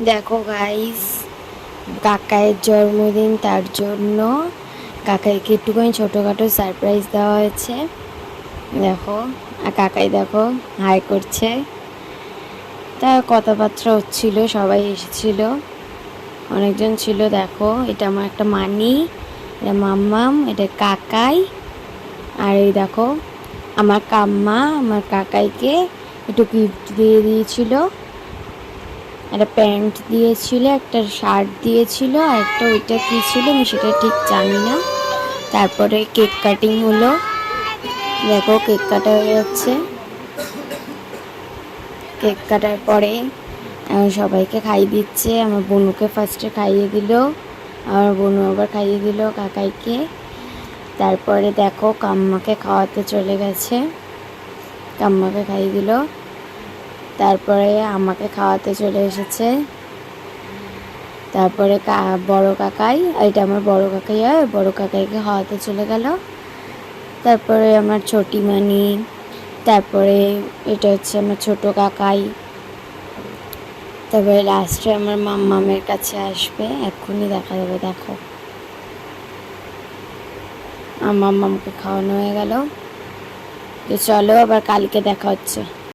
দেখো গাইস, কাকাইয়ের জন্মদিন, তার জন্য কাকাইকে একটুখানি ছোটোখাটো সারপ্রাইজ দেওয়া হয়েছে। দেখো, আর কাকাই দেখো হাই করছে। তা কথাবার্তা হচ্ছিল, সবাই এসেছিল, অনেকজন ছিল। দেখো, এটা আমার একটা মানি, এটা মাম্মাম, এটা কাকাই, আর এই দেখো আমার কাম্মা আমার কাকাইকে একটু গিফট দিয়ে দিয়েছিল। একটা প্যান্ট দিয়েছিল, একটা শার্ট দিয়েছিল, আর একটা ওইটা কী ছিল আমি সেটা ঠিক জানি না। তারপরে কেক কাটিং হলো। দেখো কেক কাটা হয়ে যাচ্ছে। কেক কাটার পরে সবাইকে খাইয়ে দিচ্ছে। আমার বোনুকে ফার্স্টে খাইয়ে দিল, আমার বোনু আবার খাইয়ে দিল কাকাইকে। তারপরে দেখো কাম্মাকে খাওয়াতে চলে গেছে, কাম্মাকে খাইয়ে দিল। তারপরে আমাকে খাওয়াতে চলে এসেছে। তারপরে বড় কাকাই, এটা আমার বড় কাকাই হয়, বড় কাকাইকে খাওয়াতে চলে গেল। তারপরে আমার ছোটি মানি, তারপরে এটা হচ্ছে আমার ছোট কাকাই। তারপরে লাস্টে আমার মাম্মামের কাছে আসবে, এক্ষুনি দেখা যাবে। দেখো আমার মাম্মামকে খাওয়ানো হয়ে গেল। তো চলো, আবার কালকে দেখা হচ্ছে।